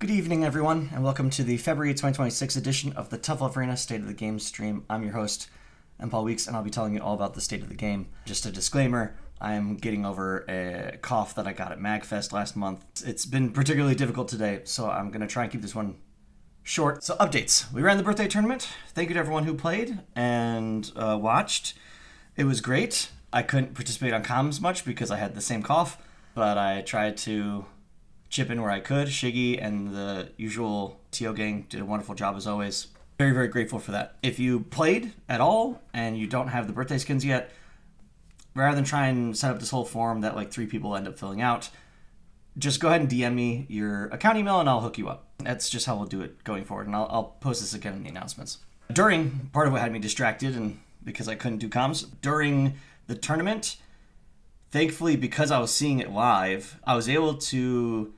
Good evening, everyone, and welcome to the February 2026 edition of the Tough Love Arena State of the Game stream. I'm your host, I'm Paul Weeks, and I'll be telling you all about the state of the game. Just a disclaimer, I'm getting over a cough that I got at MagFest last month. It's been particularly difficult today, so I'm going to try and keep this one short. So, updates. We ran the birthday tournament. Thank you to everyone who played and watched. It was great. I couldn't participate on comms much because I had the same cough, but I tried to chip in where I could. Shiggy and the usual TO gang did a wonderful job as always. Very, very grateful for that. If you played at all and you don't have the birthday skins yet, rather than try and set up this whole form that like 3 people end up filling out, just go ahead and DM me your account email and I'll hook you up. That's just how we'll do it going forward, and I'll post this again in the announcements. During, part of what had me distracted, and because I couldn't do comms, during the tournament, thankfully, because I was seeing it live, I was able to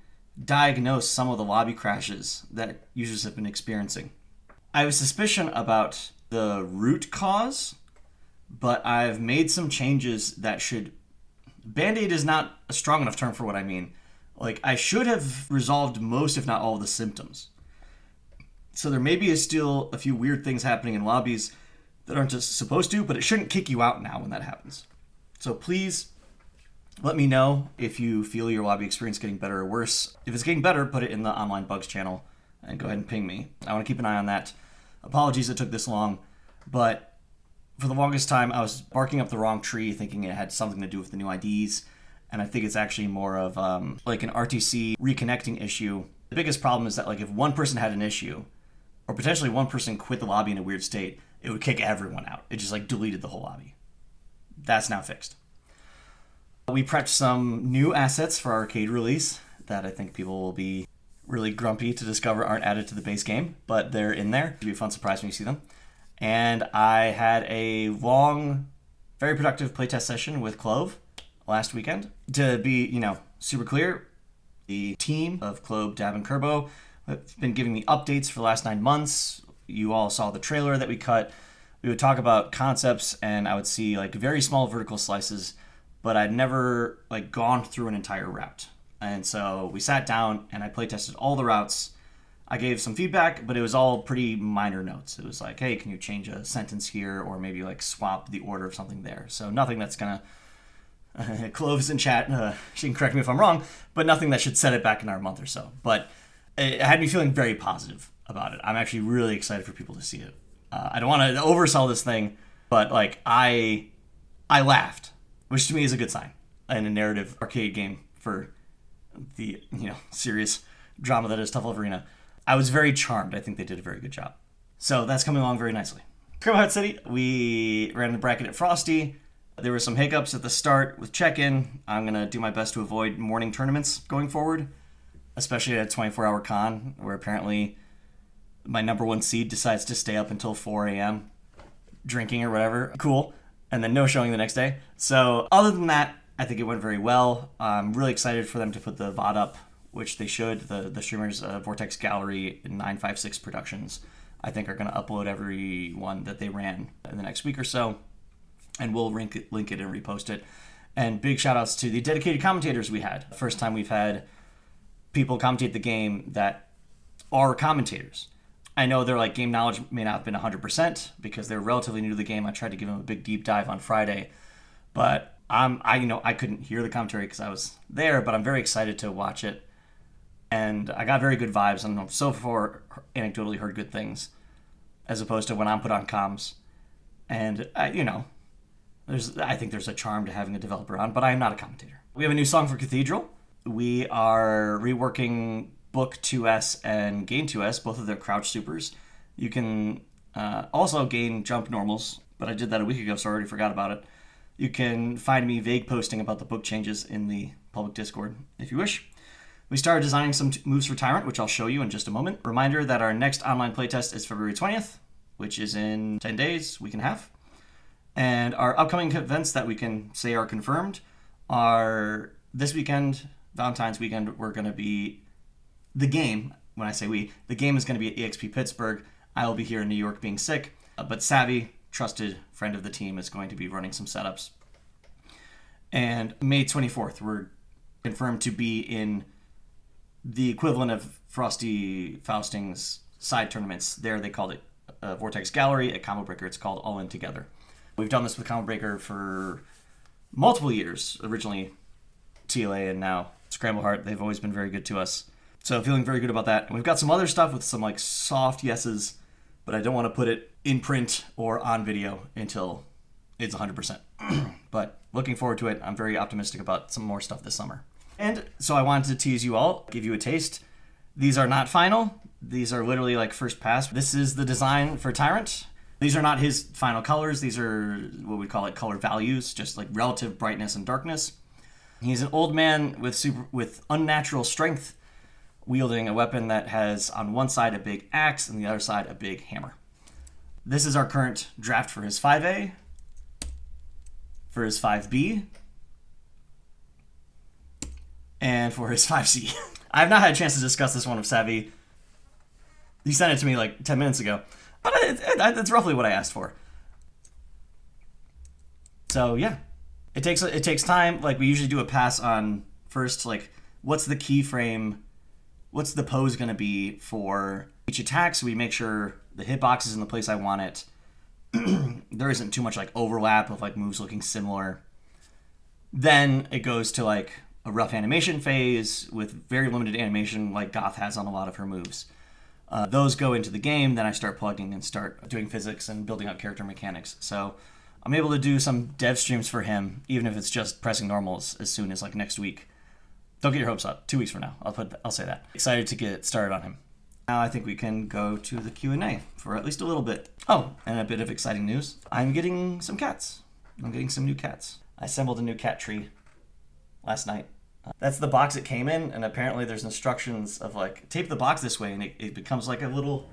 diagnose some of the lobby crashes that users have been experiencing. I have a suspicion about the root cause, but I've made some changes that should... Band-Aid is not a strong enough term for what I mean. Like, I should have resolved most, if not all, of the symptoms. So there maybe is still a few weird things happening in lobbies that aren't just supposed to, but it shouldn't kick you out now when that happens. So please let me know if you feel your lobby experience getting better or worse. If it's getting better, put it in the online bugs channel and go ahead and ping me. I want to keep an eye on that. Apologies it took this long, but for the longest time I was barking up the wrong tree thinking it had something to do with the new IDs, and I think it's actually more of like an RTC reconnecting issue. The biggest problem is that like if one person had an issue, or potentially one person quit the lobby in a weird state, it would kick everyone out. It just like deleted the whole lobby. That's now fixed. We prepped some new assets for our arcade release that I think people will be really grumpy to discover aren't added to the base game, but they're in there. It'll be a fun surprise when you see them. And I had a long, very productive playtest session with Clove last weekend. To be, super clear, the team of Clove, Dab, and Kerbo have been giving me updates for the last 9 months. You all saw the trailer that we cut. We would talk about concepts, and I would see like very small vertical slices, but I'd never like gone through an entire route. And so we sat down and I playtested all the routes. I gave some feedback, but it was all pretty minor notes. It was like, hey, can you change a sentence here, or maybe like swap the order of something there? So nothing that's gonna Cloves in chat, she can correct me if I'm wrong, but nothing that should set it back another month or so. But it had me feeling very positive about it. I'm actually really excited for people to see it. I don't want to oversell this thing, but like I laughed, which to me is a good sign in a narrative arcade game for the serious drama that is Tough Love Arena. I was very charmed. I think they did a very good job. So that's coming along very nicely. Scramble Hut City, we ran the bracket at Frosty. There were some hiccups at the start with check-in. I'm going to do my best to avoid morning tournaments going forward, especially at a 24-hour con where apparently my number 1 seed decides to stay up until 4 a.m. drinking or whatever. Cool. And then no showing the next day. So other than that, I think it went very well. I'm really excited for them to put the VOD up, which they should. The streamers, Vortex Gallery and 956 Productions, I think are going to upload every one that they ran in the next week or so. And we'll link it and repost it. And big shout outs to the dedicated commentators we had. First time we've had people commentate the game that are commentators. I know their like game knowledge may not have been 100% because they're relatively new to the game. I tried to give them a big deep dive on Friday, but I couldn't hear the commentary because I was there. But I'm very excited to watch it, and I got very good vibes. And so far, anecdotally heard good things, as opposed to when I'm put on comms. And I think there's a charm to having a developer on, but I am not a commentator. We have a new song for Cathedral. We are reworking Book 2S and Gain 2S, both of their crouch supers. You can also gain jump normals, but I did that a week ago, so I already forgot about it. You can find me vague posting about the book changes in the public Discord if you wish. We started designing some moves for Tyrant, which I'll show you in just a moment. Reminder that our next online playtest is February 20th, which is in 10 days, week and a half. And our upcoming events that we can say are confirmed are this weekend, Valentine's weekend, we're going to be the game. When I say we, the game is going to be at EXP Pittsburgh. I will be here in New York being sick, but Savvy, trusted friend of the team, is going to be running some setups. And May 24th, we're confirmed to be in the equivalent of Frosty Fausting's side tournaments. There they called it Vortex Gallery. At Combo Breaker, it's called All In Together. We've done this with Combo Breaker for multiple years. Originally TLA and now Scramble Heart. They've always been very good to us. So feeling very good about that. And we've got some other stuff with some like soft yeses, but I don't want to put it in print or on video until it's 100%. But looking forward to it. I'm very optimistic about some more stuff this summer. And so I wanted to tease you all, give you a taste. These are not final. These are literally like first pass. This is the design for Tyrant. These are not his final colors. These are what we call it color values, just like relative brightness and darkness. He's an old man with unnatural strength, wielding a weapon that has on one side a big axe and the other side a big hammer. This is our current draft for his 5A, for his 5B, and for his 5C. I've not had a chance to discuss this one with Savvy. He sent it to me like 10 minutes ago, but it's roughly what I asked for. So yeah, it takes time. Like we usually do a pass on first, like what's the keyframe, what's the pose going to be for each attack, so we make sure the hitbox is in the place I want it. There isn't too much like overlap of like moves looking similar. Then it goes to like a rough animation phase with very limited animation like Goth has on a lot of her moves. Those go into the game, then I start plugging and start doing physics and building up character mechanics. So I'm able to do some dev streams for him, even if it's just pressing normals as soon as like next week. Don't get your hopes up. 2 weeks from now, I'll say that. Excited to get started on him. Now I think we can go to the Q&A for at least a little bit. Oh, and a bit of exciting news. I'm getting some cats. I'm getting some new cats. I assembled a new cat tree last night. That's the box it came in, and apparently there's instructions of like, tape the box this way, and it becomes like a little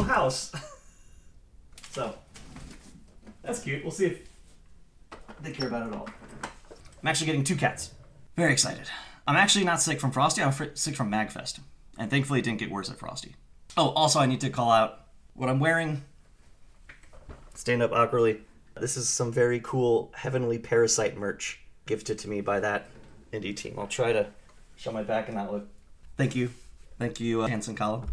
house. So, that's cute. We'll see if they care about it at all. I'm actually getting 2 cats. Very excited. I'm actually not sick from Frosty, I'm sick from MagFest. And thankfully it didn't get worse at Frosty. Oh, also I need to call out what I'm wearing. Stand up awkwardly. This is some very cool Heavenly Parasite merch gifted to me by that indie team. I'll try to show my back in that look. Thank you. Thank you, Hanson Column,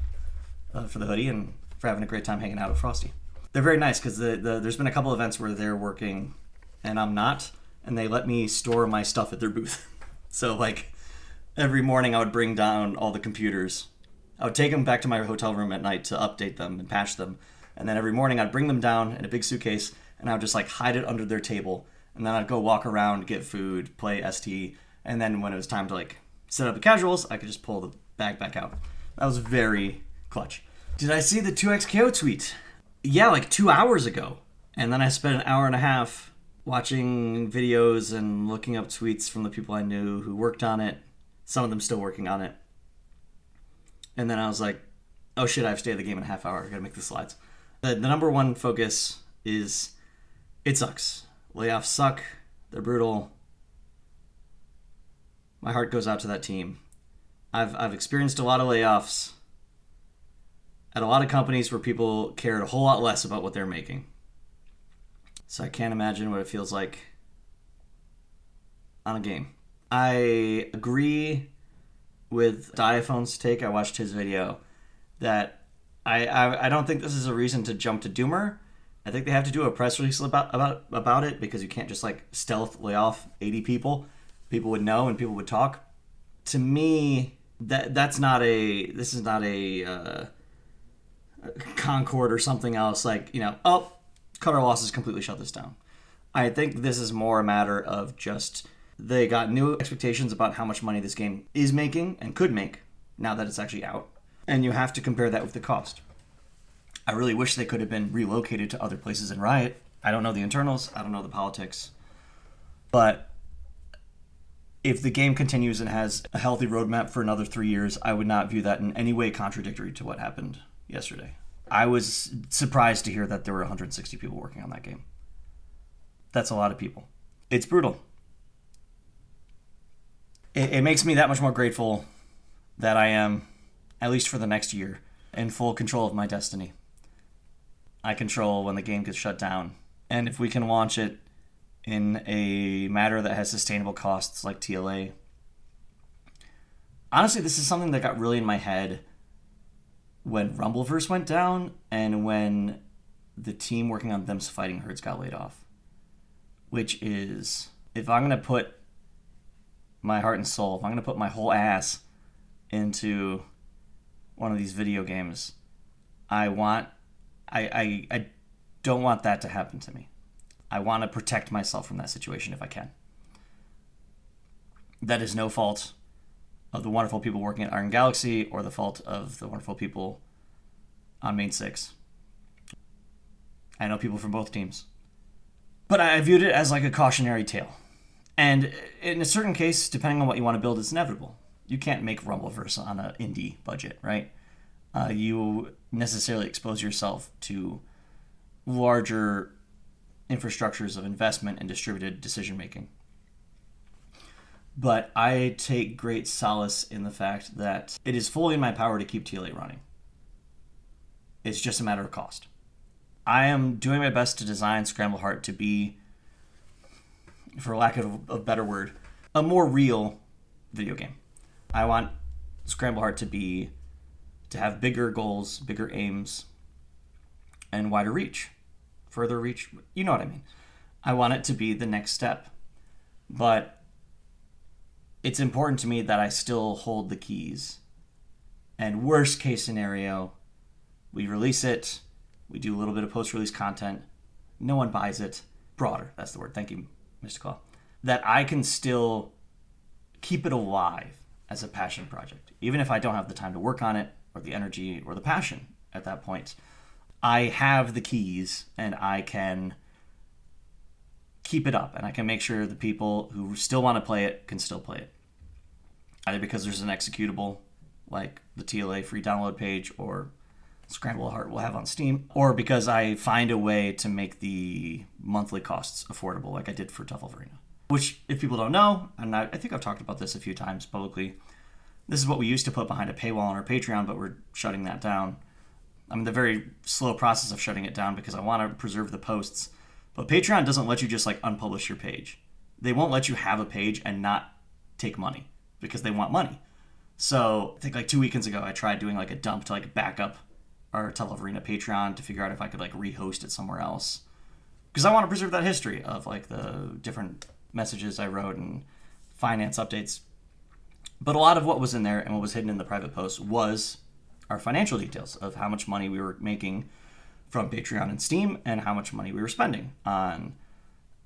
for the hoodie and for having a great time hanging out with Frosty. They're very nice because there's been a couple events where they're working and I'm not, and they let me store my stuff at their booth. So like every morning I would bring down all the computers. I would take them back to my hotel room at night to update them and patch them. And then every morning I'd bring them down in a big suitcase and I would just like hide it under their table. And then I'd go walk around, get food, play ST. And then when it was time to like set up the casuals, I could just pull the bag back out. That was very clutch. Did I see the 2x Khieu tweet? Yeah, like 2 hours ago. And then I spent an hour and a half watching videos and looking up tweets from the people I knew who worked on it. Some of them still working on it. And then I was like, oh shit, I have to stay at the game in a half hour. I gotta make the slides. The number one focus is, it sucks. Layoffs suck. They're brutal. My heart goes out to that team. I've experienced a lot of layoffs at a lot of companies where people cared a whole lot less about what they're making. So I can't imagine what it feels like on a game. I agree with Diaphone's take. I watched his video that I don't think this is a reason to jump to Doomer. I think they have to do a press release about it because you can't just like stealth lay off 80 people. People would know and people would talk. To me, this is not a Concord or something else like, cut our losses, completely shut this down. I think this is more a matter of just they got new expectations about how much money this game is making and could make now that it's actually out. And you have to compare that with the cost. I really wish they could have been relocated to other places in Riot. I don't know the internals. I don't know the politics. But if the game continues and has a healthy roadmap for another 3 years, I would not view that in any way contradictory to what happened yesterday. I was surprised to hear that there were 160 people working on that game. That's a lot of people. It's brutal. It makes me that much more grateful that I am, at least for the next year, in full control of my destiny. I control when the game gets shut down. And if we can launch it in a matter that has sustainable costs like TLA, Honestly, this is something that got really in my head when Rumbleverse went down and when the team working on Them's Fighting Herds got laid off. Which is, if I'm going to put my heart and soul, if I'm going to put my whole ass into one of these video games, I don't want that to happen to me. I want to protect myself from that situation if I can. That is no fault of the wonderful people working at Iron Galaxy or the fault of the wonderful people on Main 6. I know people from both teams. But I viewed it as like a cautionary tale. And in a certain case, depending on what you want to build, it's inevitable. You can't make Rumbleverse on an indie budget, right? You necessarily expose yourself to larger infrastructures of investment and distributed decision-making. But I take great solace in the fact that it is fully in my power to keep TLA running. It's just a matter of cost. I am doing my best to design Scramble Heart to be, for lack of a better word, a more real video game. I want Scramble Heart to have bigger goals, bigger aims, and wider reach. Further reach, you know what I mean. I want it to be the next step. But it's important to me that I still hold the keys. And worst case scenario, we release it, we do a little bit of post-release content, no one buys it. Broader, that's the word. Thank you, Mr. Claw. That I can still keep it alive as a passion project. Even if I don't have the time to work on it, or the energy, or the passion at that point, I have the keys, and I can keep it up, and I can make sure the people who still want to play it can still play it. Either because there's an executable, like the TLA free download page, or Scramble Heart will have on Steam, or because I find a way to make the monthly costs affordable, like I did for Tough Love Arena. Which, if people don't know, and I think I've talked about this a few times publicly, this is what we used to put behind a paywall on our Patreon, but we're shutting that down. I'm in the very slow process of shutting it down because I want to preserve the posts. But Patreon doesn't let you just like unpublish your page. They won't let you have a page and not take money because they want money. So I think like 2 weekends ago, I tried doing like a dump to like back up our Tough Love Arena Patreon to figure out if I could like rehost it somewhere else. Because I want to preserve that history of like the different messages I wrote and finance updates. But a lot of what was in there and what was hidden in the private posts was our financial details of how much money we were making from Patreon and Steam and how much money we were spending on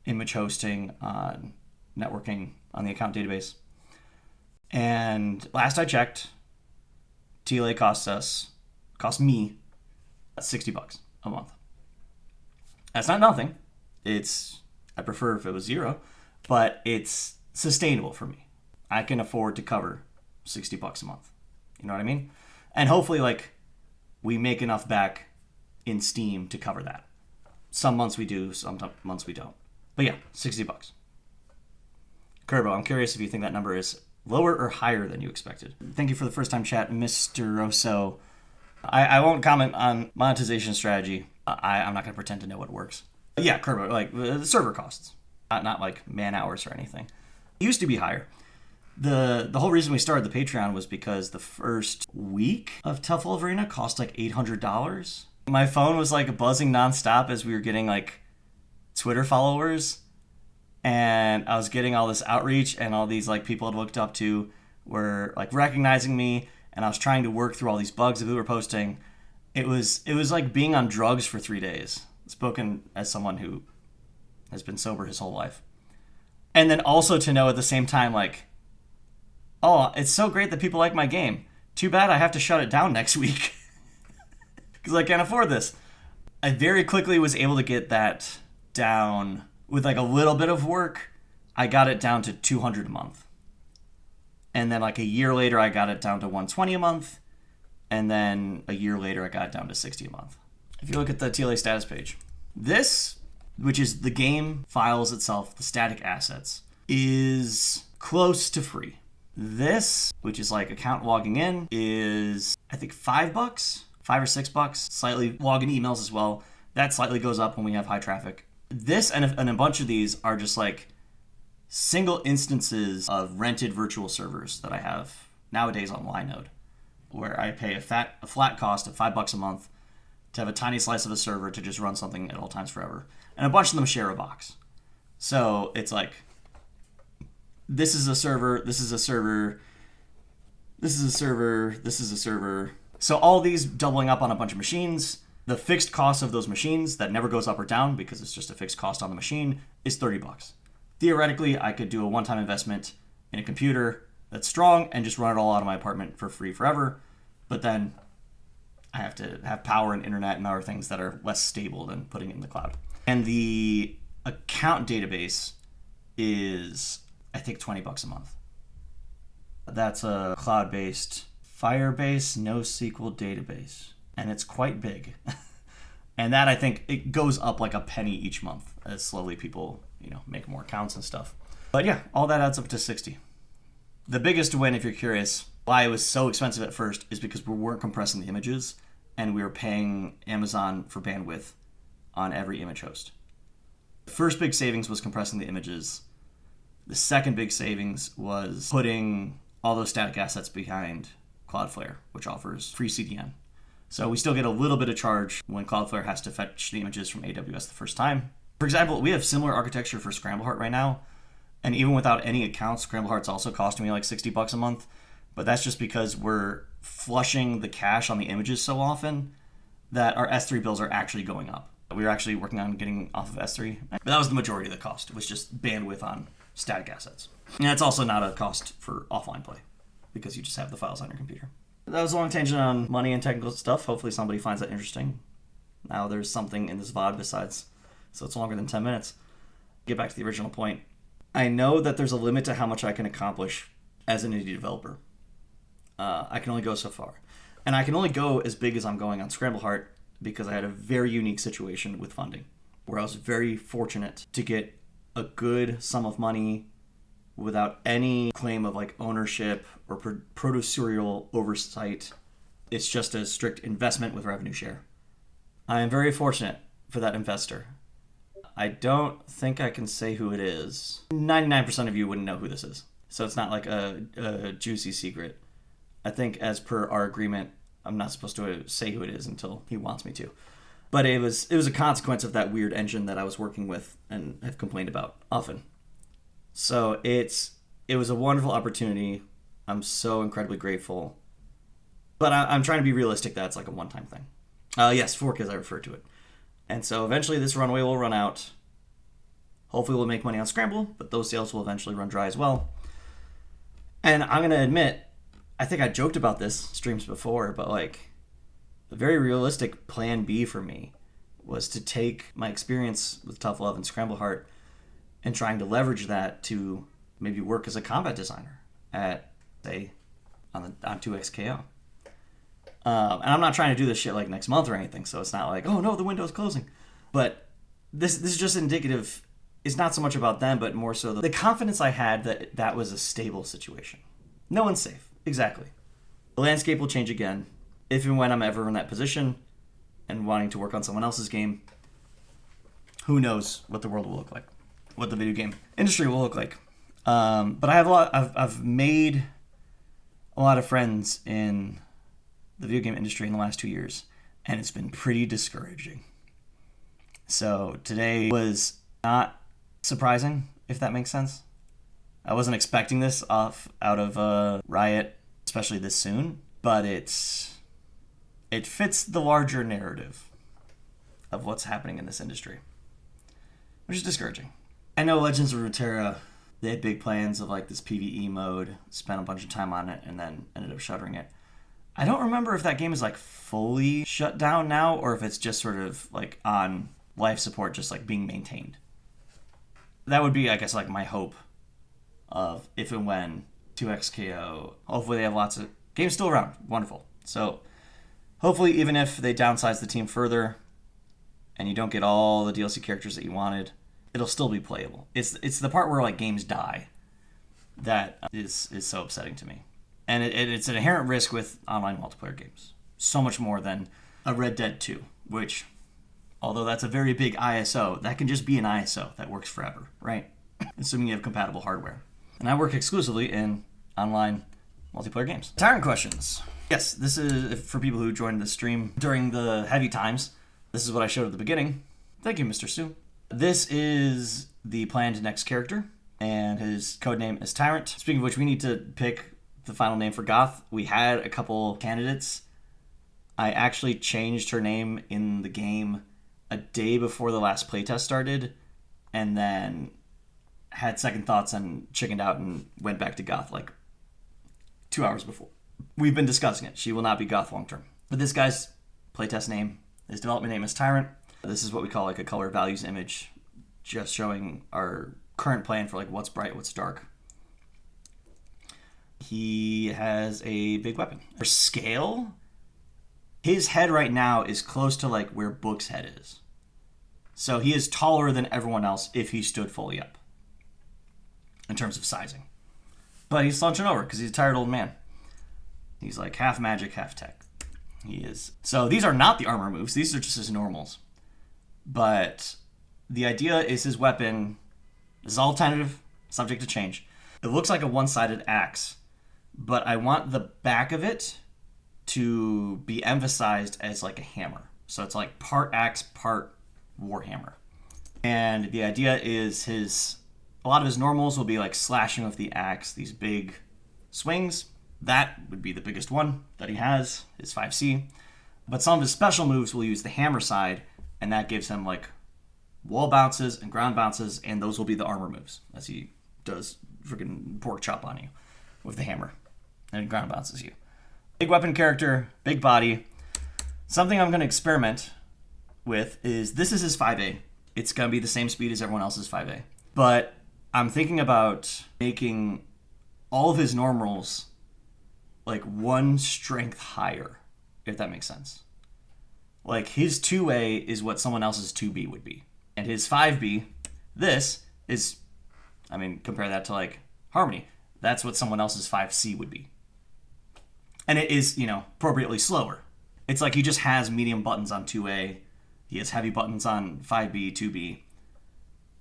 image hosting, on networking, on the account database. And last I checked, TLA cost me $60 a month. That's not nothing. I prefer if it was zero, but it's sustainable for me. I can afford to cover $60 a month. You know what I mean? And hopefully, like, we make enough back in Steam to cover that. Some months we do, some months we don't. But yeah, $60. Kerbo, I'm curious if you think that number is lower or higher than you expected. Thank you for the first time chat, Mr. Rosso. I won't comment on monetization strategy. I'm not going to pretend to know what works. But yeah, Kerbo, like, the server costs. Not like man hours or anything. It used to be higher. The whole reason we started the Patreon was because the first week of Tough Love Arena cost like $800. My phone was like buzzing nonstop as we were getting like Twitter followers, and I was getting all this outreach, and all these like people I'd looked up to were like recognizing me, and I was trying to work through all these bugs that we were posting. It was like being on drugs for 3 days, spoken as someone who has been sober his whole life. And then also to know at the same time, like, oh, it's so great that people like my game. Too bad I have to shut it down next week because I can't afford this. I very quickly was able to get that down with like a little bit of work. I got it down to $200 a month. And then like a year later, I got it down to $120 a month. And then a year later, I got it down to $60 a month. If you look at the TLA status page, this, which is the game files itself, the static assets, is close to free. This, which is like account logging in, is I think $5, $5 or $6. Slightly login emails as well. That slightly goes up when we have high traffic. This and a bunch of these are just like single instances of rented virtual servers that I have nowadays on Linode, where I pay a flat cost of $5 a month to have a tiny slice of a server to just run something at all times forever. And a bunch of them share a box. So it's like, this is a server, this is a server, this is a server, this is a server. So all these doubling up on a bunch of machines. The fixed cost of those machines that never goes up or down because it's just a fixed cost on the machine is $30. Theoretically, I could do a one-time investment in a computer that's strong and just run it all out of my apartment for free forever. But then I have to have power and internet and other things that are less stable than putting it in the cloud. And the account database is, I think, $20 a month. That's a cloud-based Firebase NoSQL database. And it's quite big. And that, I think, it goes up like a penny each month as slowly people, make more accounts and stuff. But yeah, all that adds up to $60. The biggest win, if you're curious, why it was so expensive at first is because we weren't compressing the images and we were paying Amazon for bandwidth on every image host. The first big savings was compressing the images. The second big savings was putting all those static assets behind Cloudflare, which offers free CDN. So we still get a little bit of charge when Cloudflare has to fetch the images from AWS the first time. For example, we have similar architecture for Scramble right now. And even without any accounts, Scramble also costing me like $60 a month. But that's just because we're flushing the cache on the images so often that our S3 bills are actually going up. We were actually working on getting off of S3. But that was the majority of the cost. It was just bandwidth on static assets. And it's also not a cost for offline play because you just have the files on your computer. That was a long tangent on money and technical stuff. Hopefully somebody finds that interesting. Now there's something in this VOD besides, so it's longer than 10 minutes. Get back to the original point. I know that there's a limit to how much I can accomplish as an indie developer. I can only go so far. And I can only go as big as I'm going on Scramble because I had a very unique situation with funding, where I was very fortunate to get a good sum of money without any claim of like ownership or producerial oversight. It's just a strict investment with revenue share. I am very fortunate for that investor. I don't think I can say who it is. 99% of you wouldn't know who this is. So it's not like a juicy secret. I think as per our agreement, I'm not supposed to say who it is until he wants me to. But it was a consequence of that weird engine that I was working with and have complained about often. So it was a wonderful opportunity. I'm so incredibly grateful. But I'm trying to be realistic that it's like a one-time thing. Yes, fork as I refer to it. And so eventually this runway will run out. Hopefully we'll make money on Scramble, but those sales will eventually run dry as well. And I'm going to admit, I think I joked about this streams before, but like the very realistic plan B for me was to take my experience with Tough Love and Scramble and trying to leverage that to maybe work as a combat designer at, say, on 2xKO. And I'm not trying to do this shit like next month or anything, so it's not like, oh no, the window's closing. But this is just indicative. It's not so much about them, but more so the confidence I had that was a stable situation. No one's safe. Exactly. The landscape will change again. If and when I'm ever in that position and wanting to work on someone else's game, who knows what the world will look like, what the video game industry will look like. But I have I've made a lot of friends in the video game industry in the last 2 years, and it's been pretty discouraging. So today was not surprising, if that makes sense. I wasn't expecting this out of Riot, especially this soon, but it fits the larger narrative of what's happening in this industry, which is discouraging. I know Legends of Runeterra, they had big plans of like this PvE mode, spent a bunch of time on it, and then ended up shuttering it. I don't remember if that game is like fully shut down now, or if it's just sort of like on life support, just like being maintained. That would be, I guess, like my hope of if and when 2xKO, hopefully they have lots of games still around. Wonderful. So hopefully even if they downsize the team further and you don't get all the DLC characters that you wanted, it'll still be playable. It's the part where like games die that is so upsetting to me. And it's an inherent risk with online multiplayer games. So much more than a Red Dead 2, which, although that's a very big ISO, that can just be an ISO that works forever, right? Assuming you have compatible hardware. And I work exclusively in online multiplayer games. Tyrant questions. Yes, this is for people who joined the stream during the heavy times. This is what I showed at the beginning. Thank you, Mr. Sue. This is the planned next character, and his codename is Tyrant. Speaking of which, we need to pick the final name for Goth. We had a couple candidates. I actually changed her name in the game a day before the last playtest started, and then had second thoughts and chickened out and went back to Goth like 2 hours before. We've been discussing it. She will not be Goth long term. But this guy's playtest name, his development name is Tyrant. This is what we call like a color values image, just showing our current plan for like what's bright, what's dark. He has a big weapon. For scale, his head right now is close to like where Book's head is. So he is taller than everyone else if he stood fully up in terms of sizing. But he's slouching over because he's a tired old man. He's like half magic, half tech. He is. So these are not the armor moves. These are just his normals. But the idea is his weapon, this is all tentative, subject to change. It looks like a one-sided axe, but I want the back of it to be emphasized as like a hammer. So it's like part axe, part warhammer. And the idea is a lot of his normals will be like slashing with the axe, these big swings. That would be the biggest one that he has, his 5C. But some of his special moves will use the hammer side, and that gives him like wall bounces and ground bounces, and those will be the armor moves as he does freaking pork chop on you with the hammer and ground bounces you. Big weapon character, big body. Something I'm going to experiment with is this is his 5A. It's going to be the same speed as everyone else's 5A. But I'm thinking about making all of his normals like one strength higher, if that makes sense. Like his 2A is what someone else's 2B would be. And his 5B, this is, I mean, compare that to like Harmony. That's what someone else's 5C would be. And it is, appropriately slower. It's like he just has medium buttons on 2A. He has heavy buttons on 5B, 2B.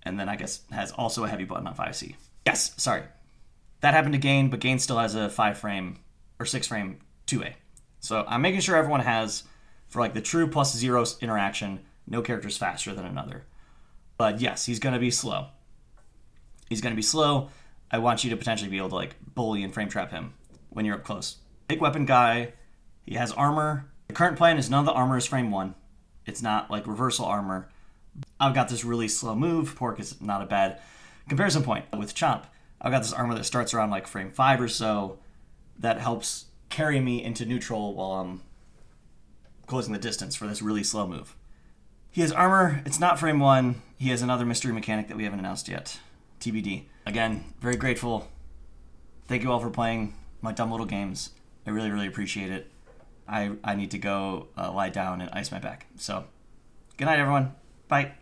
And then I guess has also a heavy button on 5C. Yes, sorry. That happened to Gain, but Gain still has a 5-frame or 6-frame 2A. So I'm making sure everyone has, for like the true plus zero interaction, no character's faster than another. But yes, he's going to be slow. He's going to be slow. I want you to potentially be able to like bully and frame trap him when you're up close. Big weapon guy. He has armor. The current plan is none of the armor is frame 1. It's not like reversal armor. I've got this really slow move. Pork is not a bad comparison point with Chomp. I've got this armor that starts around like frame 5 or so that helps carry me into neutral while I'm closing the distance for this really slow move. He has armor. It's not frame 1. He has another mystery mechanic that we haven't announced yet. TBD. Again, very grateful. Thank you all for playing my dumb little games. I really, really appreciate it. I need to go lie down and ice my back. So, good night, everyone. Bye.